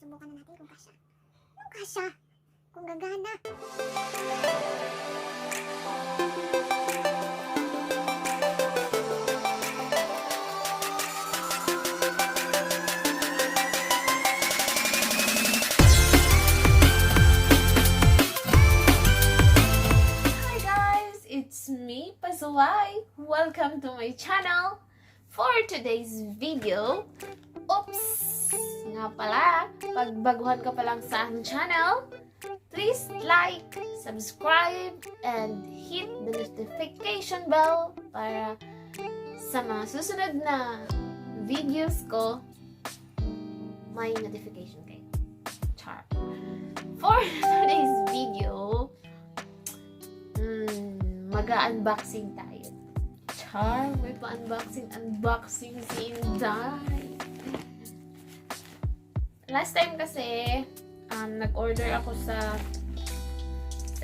subukan na natin kung kasya. Anong kasya? Kung gagana. It's me, Pazuway. Welcome to my channel. For today's video, oops! Nga pala, pag baguhan ka pa lang sa aking channel, please like, subscribe, and hit the notification bell para sa mga susunod na videos ko, may notification kayo. Char. For today's video, mag-unboxing tayo. Char, may pa-unboxing si Inday. Last time kasi, nag-order ako sa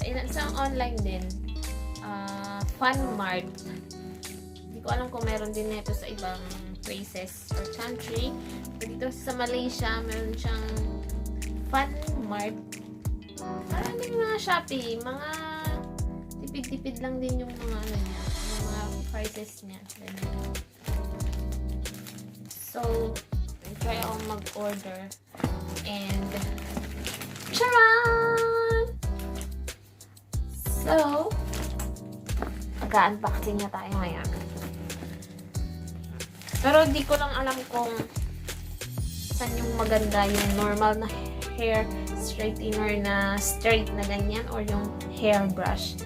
isang online din. Funmart. Hindi ko alam kung meron din nito sa ibang places or country. Pero dito sa Malaysia, meron siyang Funmart. Parang din mga Shopee, mga tipid-tipid lang din yung mga ano niya, yung mga prices niya. So, try ako mag-order. And, charan! So, mag-unboxing na tayo ngayon. Pero di ko lang alam kung saan yung maganda, yung normal na hair straightener na straight na ganyan or yung hairbrush.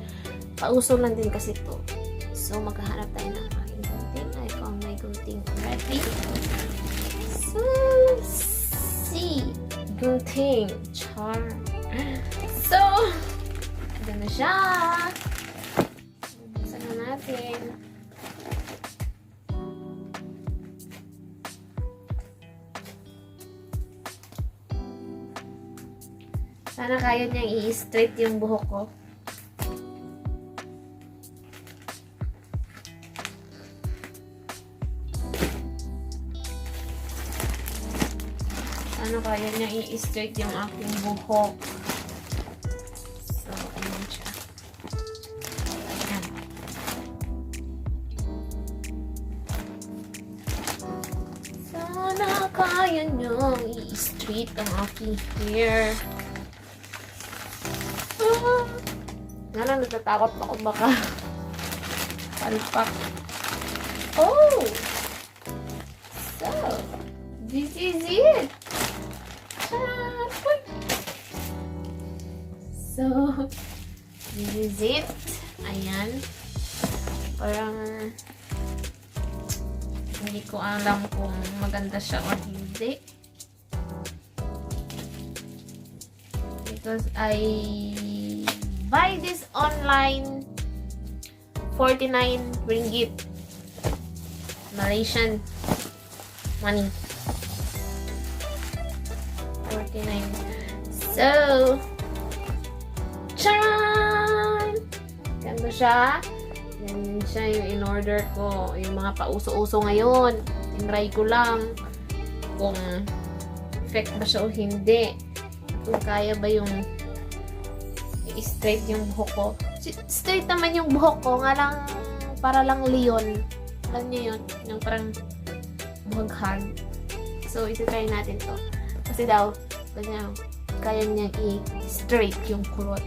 Pauso lang din kasi to. So, maghahanap tayo ng aking gunting. I found my gunting already. So, see. Gunting. Char. So, ito na siya. Buksan na natin. Sana kaya niyang i-straight yung buhok ko. Ano kaya niya i-straight yung aking buhok. So, ayun siya. Ayan. Sana kaya niyang i-straight ang aking hair. Ngalang natatakot ako baka palpak. Oh! So, this is it! So, this is it. Ayan. Parang hindi ko alam kung maganda siya o hindi. Because I buy this online 49 ringgit. Malaysian money. 49. So, charan! Ganda siya. Yan siya yung in-order ko. Yung mga pauso-uso ngayon. Tinry ko lang kung effect ba siya o hindi. Kung kaya ba yung i-straight yung buhok ko. Straight naman yung buhok ko. Nga lang, para lang leon. Alam niyo yun? Yung parang buhaghag. So, iti-try natin to. Kasi daw, kaya niya i-straight yung kulot.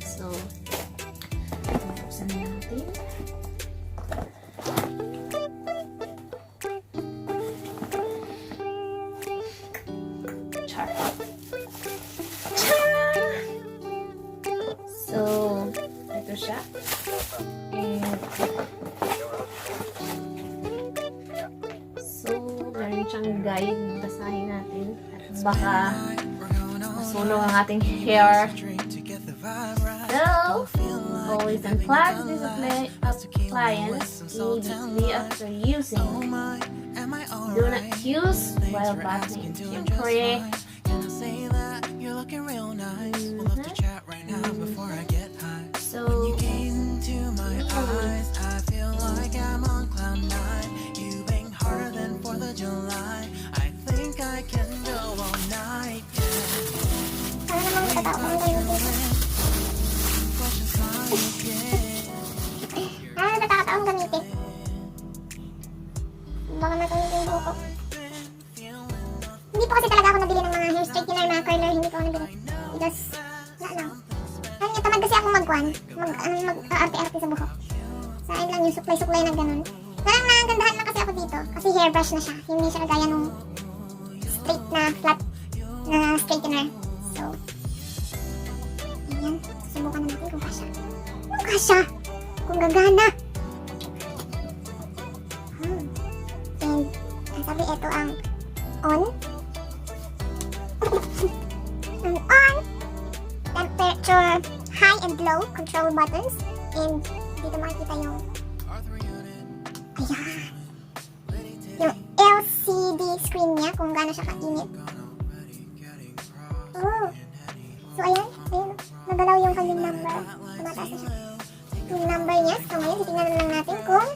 So, buksan na natin. Char. Char! So, ito siya. And, so, meron siyang guide. Basahin natin. At baka masunog ang ating hair. So, always unplug this appliance immediately after using. Do not use while bathing. Siyempre, so, harder than 4th of July. I think I can tao ko ng gamitin. Nakakataong gamitin. Baka matulog yung buhok ko. Hindi po kasi talaga ako nabili ng mga hair straightener, mga curler. Hindi ko ako nabili. Because, wala lang. Ayun nga, tamad kasi ako mag-arte-arte sa buhok. So, ayun lang yung suklay-suklay na ganun. Parang nagandahan lang kasi ako dito. Kasi hairbrush na siya. Hindi siya kagaya nung straight na flat na straightener. So, ayan. Subukan na natin kung kasya. Kung kasya! Kung gagana! And, ang sabi, ito ang on. Ang on. Temperature, high and low, control buttons. And, dito makikita yung ayan. Yung LCD screen niya kung gaano siya kainit. Oh. So, ayan. Ayun. Nagalaw yung kanyang number. Tumataas na siya. Yung number niya. So, ngayon, titignan na lang natin kung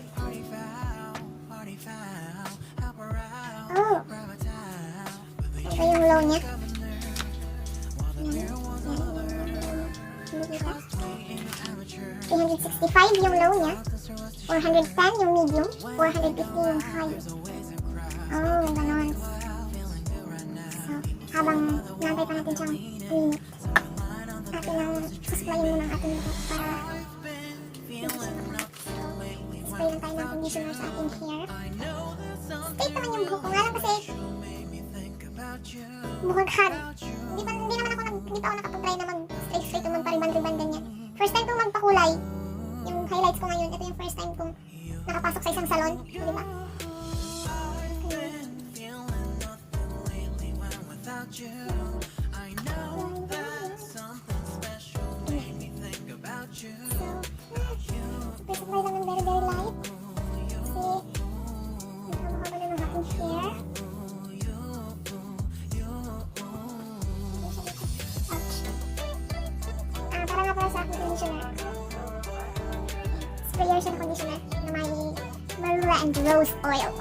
oh. Ito yung low niya. Ayan. 365 yung low niya. 410 yung medium. 450 yung high. Oh, ganon. So, habang nantay pa natin siyang uminit, atin ang susplayin muna ang ating buhok para spray lang tayo ng conditioner sa ating hair. Straight naman yung buhok ko. Nga lang kasi buhaghan. Hindi pa ako nakapag-try na mag-straight naman pariban-riban ganyan. First time kong magpakulay. Yung highlights ko ngayon, ito yung first time kong nakapasok sa isang salon. Di ba? Supply lang ng very very light. Kasi nakamahaba na ng aking hair. Para nga para sa aking conditioner. Sprayer siya na conditioner na may marula and rose oil.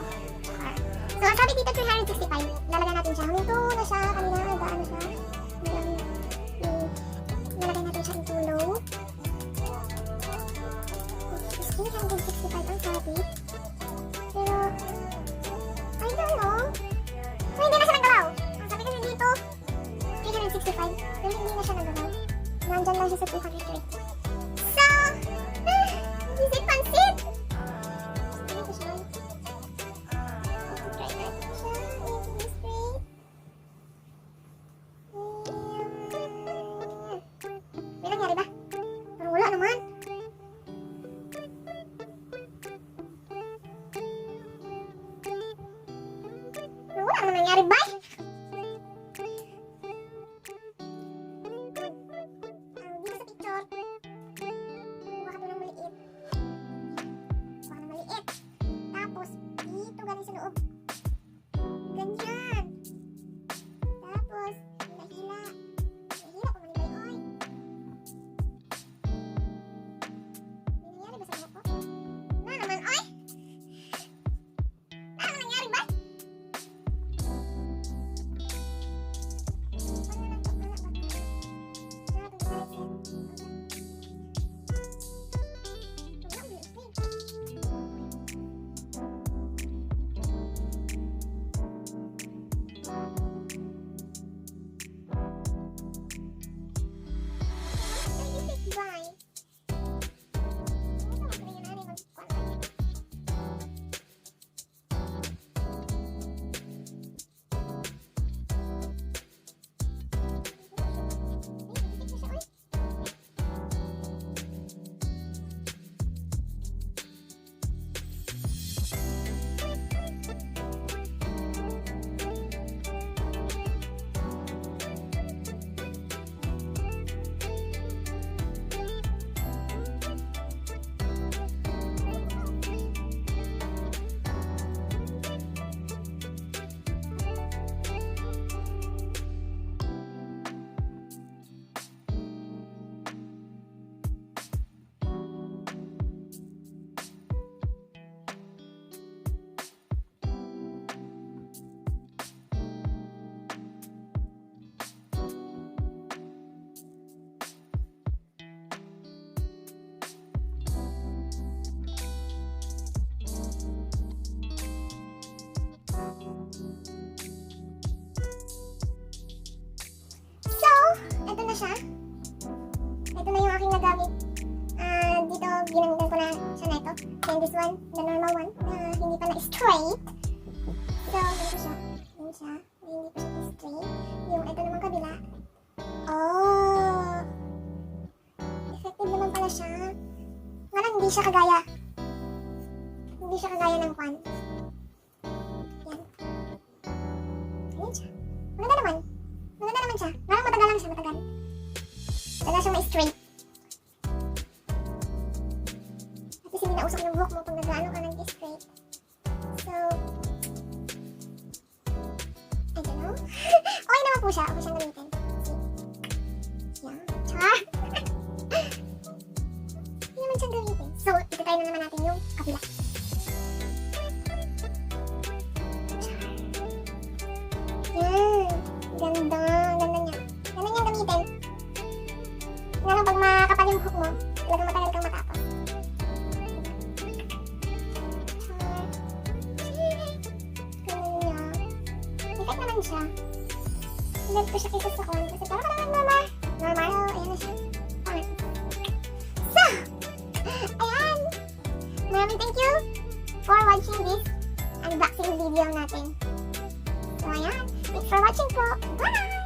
So, ang sabi dito 365. Lalagyan natin siya. Huminto na siya. Kanina nagaan na siya. Lalagyan natin siya into low. 365 ang sabi. Pero, I don't know. So, hindi na siya nagalaw. Ang sabi kasi dito, 365. Pero hindi na siya nagalaw. Nandyan lang siya sa 230. So, is it pansit? Ano ko siya? Try natin siya. Make straight. May nangyari ba? Parang wala naman. Wala naman nangyari ba? Dito sa picture. Kuha ka doon ng maliit. Kuha ka ng maliit. Tapos, dito galing sa loob. Ganyan. Tapos, nahila. Nahila ko manibay, oy. May nangyari ba sa buhok ko? Wala naman, oy. Wala naman nangyari ba? siya. Ito na yung aking nagamit. Dito, ginamitan ko na siya na ito. And this one, the normal one, na hindi pa na-straight. So, ganito siya. Ganito siya. Hindi pa siya straight. Yung ito naman kabila. Oh! Effective naman pala siya. Ngalang hindi siya kagaya. Hindi siya kagaya ng kwan. Yan. Ayan siya. Maganda naman. Maganda naman siya. Parang matagal lang siya, matagal. Wala siyang ma-straight. At least hindi nausok yung buhok mo pag nag-ano ka nag-straight. So, I don't know. Okay naman po siya. Okay siyang gamitin. See? Yan. Char! Hindi naman siyang gamitin. So, ito-try na naman natin yung kabila. Yan. Ganda. Ganda niya. Ganda niyang gamitin. Nga lang pag makapal yung buhok mo, talagang matagal kang matapos. Ganda niya. Effect naman siya. Ilag ko siya kaysa sa kon. Kasi parang normal. Normal. Ayan na siya. Alright. So, ayan. Maraming thank you for watching this unboxing video natin. So, ayan. Thanks for watching po. Bye!